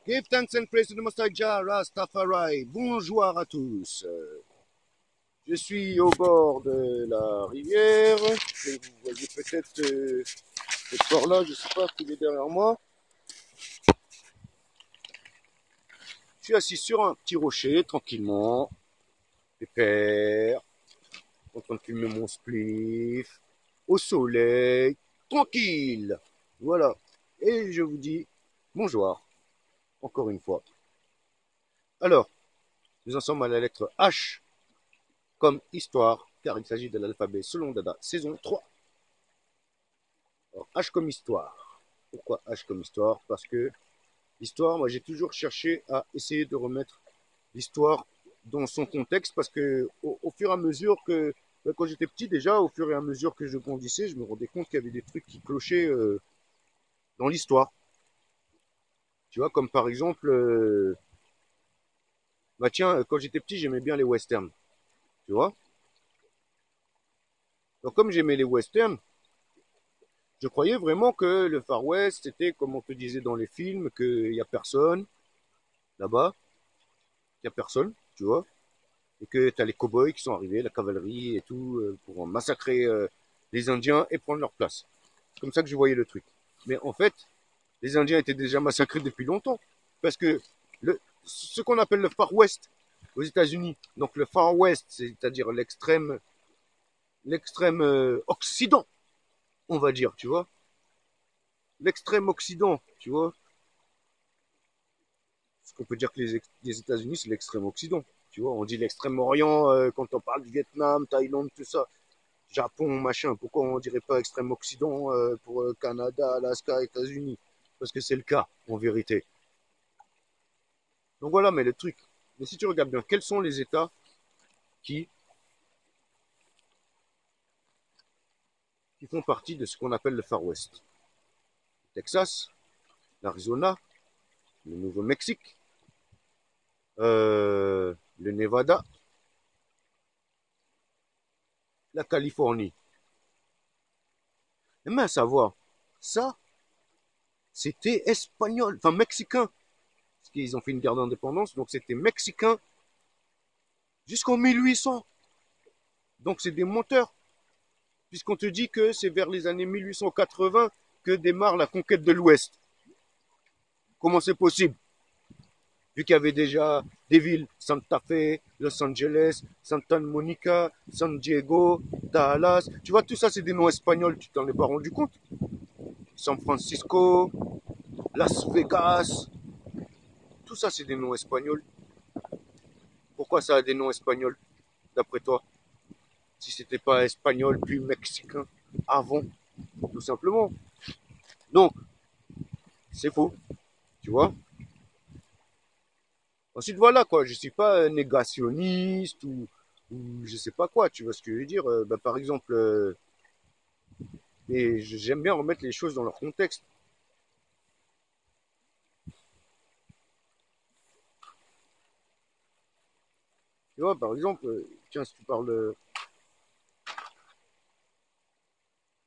Give thanks and praise to the Most High Jah, Rastafari. Bonjour à tous. Je suis au bord de la rivière. Et vous voyez peut-être cette port-là, je ne sais pas qui est derrière moi. Je suis assis sur un petit rocher, tranquillement, pépère, en train de fumer mon spliff, au soleil, tranquille. Voilà. Et je vous dis bonjour, encore une fois. Alors, nous en sommes à la lettre H comme histoire, car il s'agit de l'alphabet selon Dada, saison 3. Alors, H comme histoire. Pourquoi H comme histoire? Parce que l'histoire, moi j'ai toujours cherché à essayer de remettre l'histoire dans son contexte, parce que au fur et à mesure que, quand j'étais petit déjà, au fur et à mesure que je grandissais, je me rendais compte qu'il y avait des trucs qui clochaient dans l'histoire. Tu vois, comme par exemple, bah tiens, quand j'étais petit, j'aimais bien les westerns, tu vois. Donc comme j'aimais les westerns, je croyais vraiment que le Far West, c'était comme on te disait dans les films, qu'il n'y a personne là-bas, il n'y a personne, tu vois, et que tu as les cow-boys qui sont arrivés, la cavalerie et tout, pour massacrer les Indiens et prendre leur place. C'est comme ça que je voyais le truc. Mais en fait, les Indiens étaient déjà massacrés depuis longtemps, parce que ce qu'on appelle le Far West aux États-Unis, donc le Far West, c'est-à-dire l'extrême Occident, on va dire, tu vois, l'extrême Occident, tu vois. Parce qu'on peut dire que les États-Unis, c'est l'extrême Occident. Tu vois, on dit l'extrême Orient quand on parle du Vietnam, Thaïlande, tout ça. Japon, machin. Pourquoi on dirait pas extrême Occident pour Canada, Alaska, États-Unis? Parce que c'est le cas, en vérité. Donc voilà, mais le truc. Mais si tu regardes bien, quels sont les États qui, qui font partie de ce qu'on appelle le Far West? Texas, l'Arizona, le Nouveau-Mexique, le Nevada, la Californie. Et même à savoir, ça, c'était espagnol, enfin mexicain, parce qu'ils ont fait une guerre d'indépendance, donc c'était mexicain jusqu'en 1800. Donc c'est des menteurs, puisqu'on te dit que c'est vers les années 1880 que démarre la conquête de l'Ouest. Comment c'est possible? Vu qu'il y avait déjà des villes, Santa Fe, Los Angeles, Santa Monica, San Diego, Dallas. Tu vois, tout ça, c'est des noms espagnols, tu t'en es pas rendu compte? San Francisco, Las Vegas, tout ça, c'est des noms espagnols. Pourquoi ça a des noms espagnols, d'après toi? Si c'était pas espagnol puis mexicain avant, tout simplement. Donc, c'est faux, tu vois. Ensuite, voilà quoi, je suis pas négationniste ou je sais pas quoi, tu vois ce que je veux dire. Bah, par exemple, et j'aime bien remettre les choses dans leur contexte. Tu vois, par exemple, tiens, si tu parles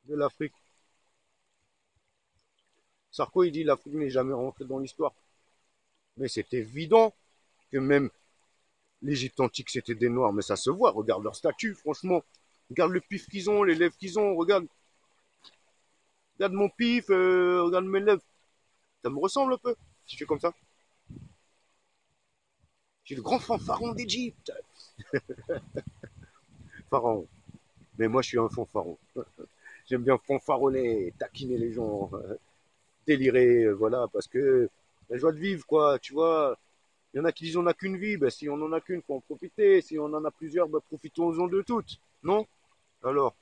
de l'Afrique, Sarko, il dit l'Afrique n'est jamais rentrée dans l'histoire. Mais c'est évident que même l'Égypte antique, c'était des Noirs, mais ça se voit. Regarde leur statut, franchement. Regarde le pif qu'ils ont, les lèvres qu'ils ont. Regarde mon pif, regarde mes lèvres. Ça me ressemble un peu, si je fais comme ça. Je suis le grand fanfaron d'Égypte. Pharaon. Mais moi, je suis un fanfaron. J'aime bien fanfaronner, taquiner les gens, délirer, voilà, parce que la joie de vivre, quoi, tu vois. Il y en a qui disent on n'a qu'une vie, ben si on en a qu'une, faut en profiter. Si on en a plusieurs, ben profitons-en de toutes. Non? Alors,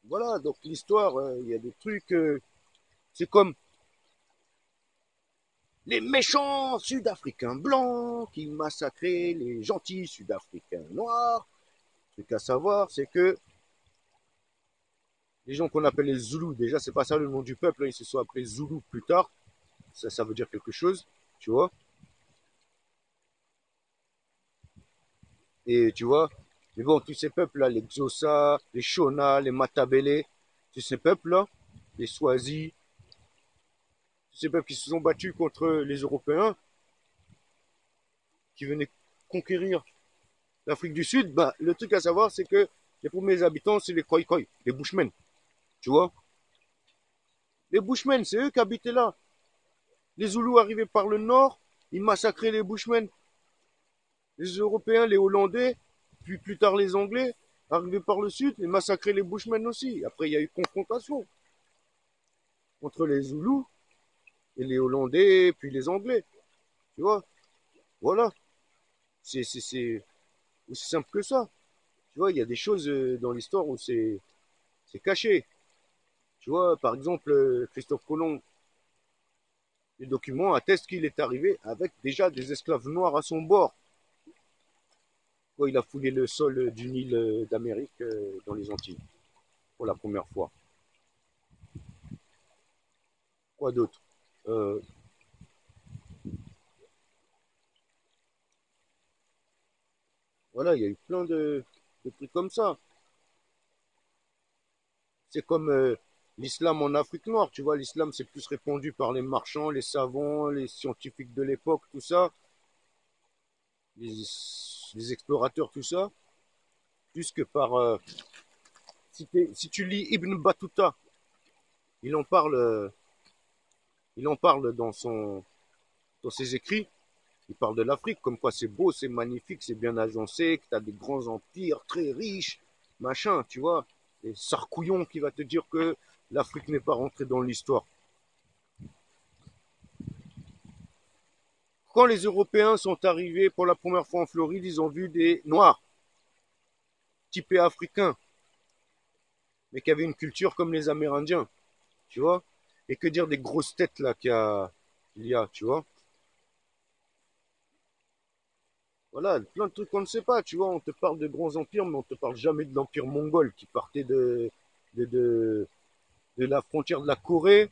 voilà, donc l'histoire, il y a des trucs, c'est comme les méchants Sud-Africains blancs qui massacraient les gentils Sud-Africains noirs. Ce qu'à savoir, c'est que les gens qu'on appelle les Zoulous, déjà, c'est pas ça le nom du peuple, hein, ils se sont appelés Zoulous plus tard. Ça veut dire quelque chose, tu vois. Et tu vois, mais bon, tous ces peuples-là, les Xhosa, les Shona, les Matabele, tous ces peuples-là, les Swazi, ces peuples qui se sont battus contre les Européens, qui venaient conquérir l'Afrique du Sud, bah, le truc à savoir, c'est que les premiers habitants, c'est les Khoikhoi, les Bushmen, tu vois. Les Bushmen, c'est eux qui habitaient là. Les Zoulous arrivaient par le nord, ils massacraient les Bushmen. Les Européens, les Hollandais, puis plus tard les Anglais, arrivaient par le sud et massacraient les Bushmen aussi. Après, il y a eu confrontation entre les Zoulous et les Hollandais, puis les Anglais. Tu vois, voilà. C'est aussi simple que ça. Tu vois, il y a des choses dans l'histoire où c'est caché. Tu vois, par exemple, Christophe Colomb, les documents attestent qu'il est arrivé avec déjà des esclaves noirs à son bord. Quand il a foulé le sol d'une île d'Amérique dans les Antilles pour la première fois. Quoi d'autre? euh, Voilà, il y a eu plein de trucs comme ça. C'est comme l'islam en Afrique noire, tu vois, l'islam c'est plus répandu par les marchands, les savants, les scientifiques de l'époque, tout ça, les, les explorateurs, tout ça, plus que par... si tu lis Ibn Battuta, il en parle, euh, il en parle dans ses écrits, il parle de l'Afrique, comme quoi c'est beau, c'est magnifique, c'est bien agencé, que tu as des grands empires très riches, machin, tu vois. Et Sarkouillon qui va te dire que l'Afrique n'est pas rentrée dans l'histoire. Quand les Européens sont arrivés pour la première fois en Floride, ils ont vu des Noirs, typés africains, mais qui avaient une culture comme les Amérindiens, tu vois. Et que dire des grosses têtes là qu'il y a, tu vois. Voilà, plein de trucs qu'on ne sait pas, tu vois. On te parle de grands empires, mais on te parle jamais de l'empire mongol qui partait de, de, de la frontière de la Corée,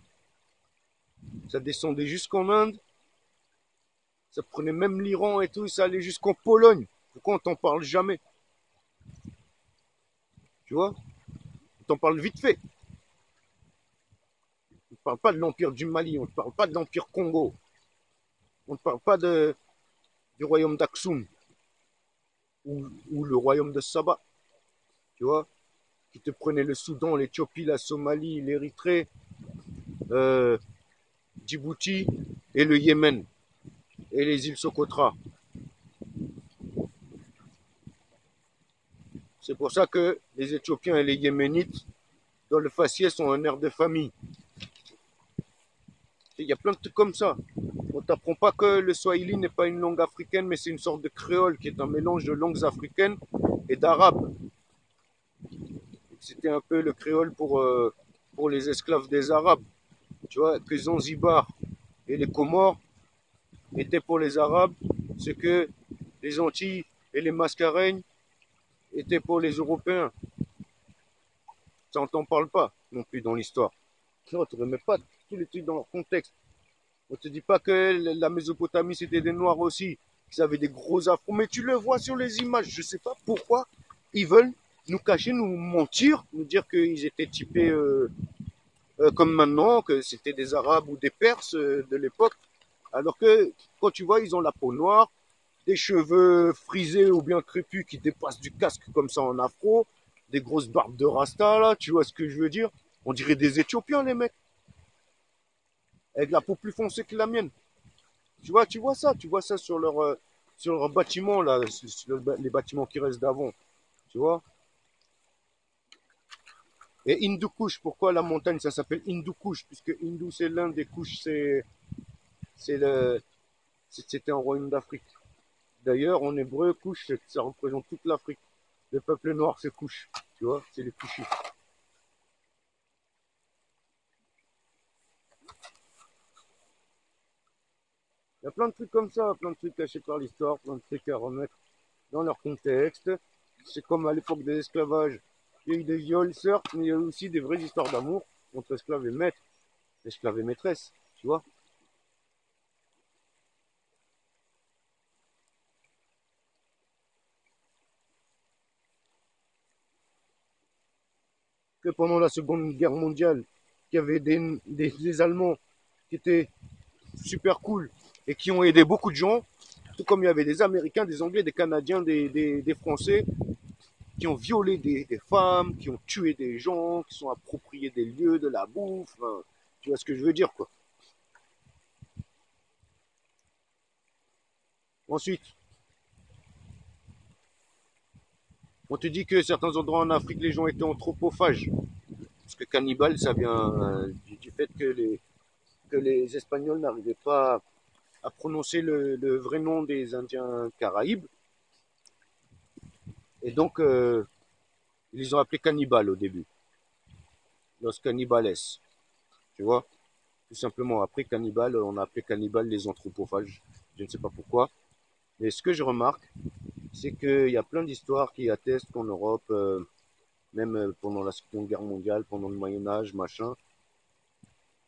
ça descendait jusqu'en Inde, ça prenait même l'Iran et tout, ça allait jusqu'en Pologne. Pourquoi on t'en parle jamais? Tu vois? On t'en parle vite fait. On ne parle pas de l'Empire du Mali, on ne parle pas de l'Empire Congo, on ne parle pas du royaume d'Aksum ou le royaume de Saba, tu vois? Qui te prenait le Soudan, l'Éthiopie, la Somalie, l'Érythrée, euh, Djibouti et le Yémen et les îles Socotra. C'est pour ça que les Éthiopiens et les Yéménites, dans le faciès, ont un air de famille. Il y a plein de trucs comme ça. On t'apprend pas que le swahili n'est pas une langue africaine, mais c'est une sorte de créole qui est un mélange de langues africaines et d'arabe. C'était un peu le créole pour les esclaves des Arabes. Tu vois, que Zanzibar et les Comores étaient pour les Arabes ce que les Antilles et les Mascareignes étaient pour les Européens. Ça, on t'en parle pas non plus dans l'histoire. Tu ne remets pas tous les trucs dans leur contexte. On te dit pas que la Mésopotamie c'était des Noirs aussi, qu'ils avaient des gros afros, mais tu le vois sur les images. Je sais pas pourquoi ils veulent nous cacher, nous mentir, nous dire qu'ils étaient typés comme maintenant, que c'était des Arabes ou des Perses de l'époque, alors que quand tu vois, ils ont la peau noire, des cheveux frisés ou bien crépus qui dépassent du casque comme ça en afro, des grosses barbes de rasta là, tu vois ce que je veux dire? On dirait des Éthiopiens les mecs, avec la peau plus foncée que la mienne. Tu vois ça sur leur bâtiment là, sur les bâtiments qui restent d'avant, tu vois. Et Hindu Kush, pourquoi la montagne ça s'appelle Hindu Kush? Puisque Hindu c'est l'un des Kush, c'est le, c'était un royaume d'Afrique. D'ailleurs, en hébreu, Kush, ça représente toute l'Afrique. Le peuple noir, c'est Kush, tu vois, c'est les Kushis. Il y a plein de trucs comme ça, plein de trucs cachés par l'histoire, plein de trucs à remettre dans leur contexte. C'est comme à l'époque de l'esclavage. Il y a eu des viols, certes, mais il y a eu aussi des vraies histoires d'amour entre esclaves et maîtres, esclaves et maîtresses, tu vois. Que pendant la Seconde Guerre mondiale, il y avait des Allemands qui étaient super cool et qui ont aidé beaucoup de gens, tout comme il y avait des Américains, des Anglais, des Canadiens, des Français, qui ont violé des femmes, qui ont tué des gens, qui sont appropriés des lieux, de la bouffe. Hein. Tu vois ce que je veux dire, quoi. Ensuite, on te dit que certains endroits en Afrique, les gens étaient anthropophages. Parce que cannibale, ça vient du fait que les Espagnols n'arrivaient pas à prononcer le vrai nom des Indiens Caraïbes. Et donc, ils les ont appelés cannibales au début. Los cannibales. Tu vois, tout simplement. Après cannibale, on a appelé cannibales les anthropophages. Je ne sais pas pourquoi. Mais ce que je remarque, c'est qu'il y a plein d'histoires qui attestent qu'en Europe, même pendant la Seconde Guerre mondiale, pendant le Moyen Âge, machin,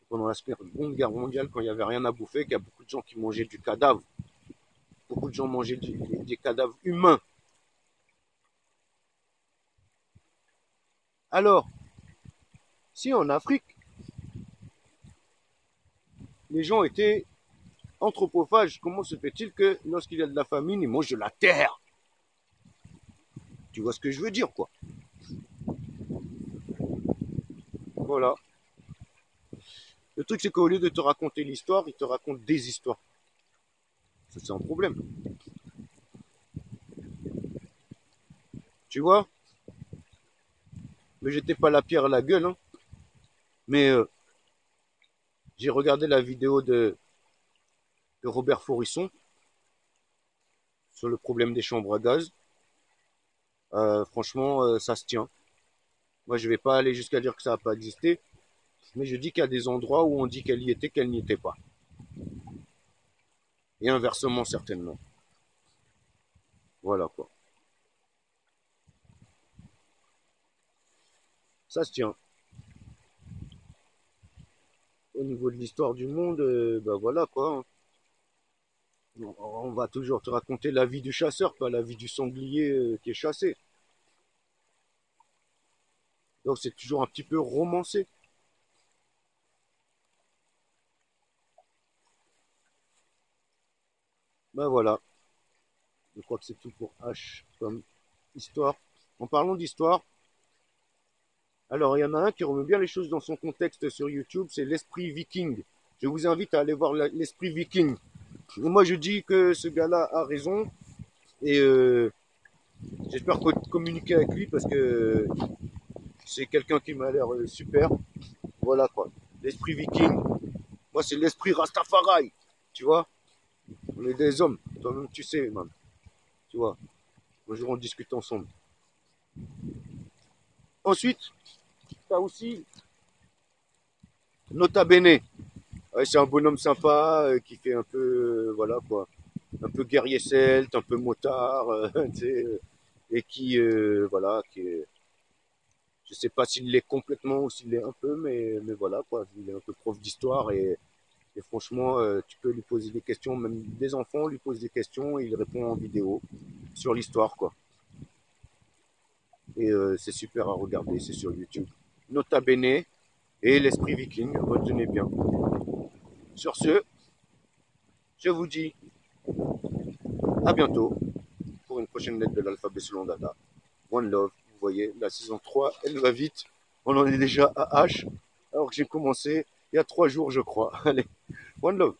pendant la Seconde Guerre mondiale, quand il n'y avait rien à bouffer, qu'il y a beaucoup de gens qui mangeaient du cadavre. Beaucoup de gens mangeaient des cadavres humains. Alors, si en Afrique, les gens étaient anthropophages, comment se fait-il que lorsqu'il y a de la famine, ils mangent de la terre? Tu vois ce que je veux dire, quoi. Voilà. Le truc, c'est qu'au lieu de te raconter l'histoire, il te raconte des histoires. Ça, c'est un problème. Tu vois? Mais j'étais pas la pierre à la gueule, hein. Mais j'ai regardé la vidéo de Robert Forisson sur le problème des chambres à gaz. Franchement, ça se tient. Moi, je vais pas aller jusqu'à dire que ça n'a pas existé, mais je dis qu'il y a des endroits où on dit qu'elle y était, qu'elle n'y était pas. Et inversement, certainement. Voilà, quoi. Ça se tient. Au niveau de l'histoire du monde, ben voilà, quoi. On va toujours te raconter la vie du chasseur, pas la vie du sanglier qui est chassé. Donc c'est toujours un petit peu romancé. Ben voilà, je crois que c'est tout pour H comme histoire. En parlant d'histoire, alors il y en a un qui remet bien les choses dans son contexte sur YouTube, c'est l'esprit viking. Je vous invite à aller voir l'esprit viking. Et moi je dis que ce gars-là a raison et j'espère communiquer avec lui parce que c'est quelqu'un qui m'a l'air super. Voilà quoi, l'esprit viking. Moi c'est l'esprit Rastafari, tu vois. On est des hommes, toi-même tu sais, man. Tu vois, un jour on discute ensemble. Ensuite, t'as aussi Nota Bene. Ouais, c'est un bonhomme sympa qui fait un peu, voilà quoi, un peu guerrier celte, un peu motard, tu sais, et qui, voilà, qui est, je sais pas s'il l'est complètement ou s'il l'est un peu, mais voilà quoi, il est un peu prof d'histoire et franchement, tu peux lui poser des questions, même des enfants lui posent des questions et il répond en vidéo sur l'histoire quoi. Et c'est super à regarder, c'est sur YouTube. Nota Bene et l'esprit viking, retenez bien. Sur ce, je vous dis à bientôt pour une prochaine lettre de l'alphabet selon Dada. One Love, vous voyez, la saison 3, elle va vite. On en est déjà à H, alors que j'ai commencé il y a 3 jours, je crois. Allez, One Love.